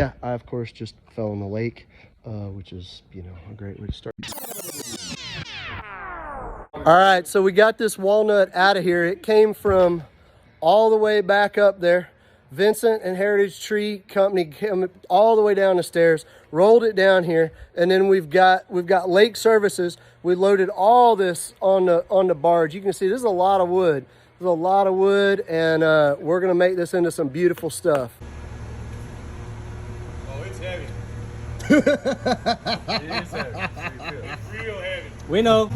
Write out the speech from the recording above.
Yeah, I of course just fell in the lake, which is, you know, a great way to start. All right, so we got this walnut out of here. It came from all the way back up there. Vincent and Heritage Tree Company came all the way down the stairs, rolled it down here, and then we've got lake services. We loaded all this on the barge. You can see this is a lot of wood. There's a lot of wood, and we're gonna make this into some beautiful stuff. Oh, it's heavy. It is heavy. It's real heavy. We know.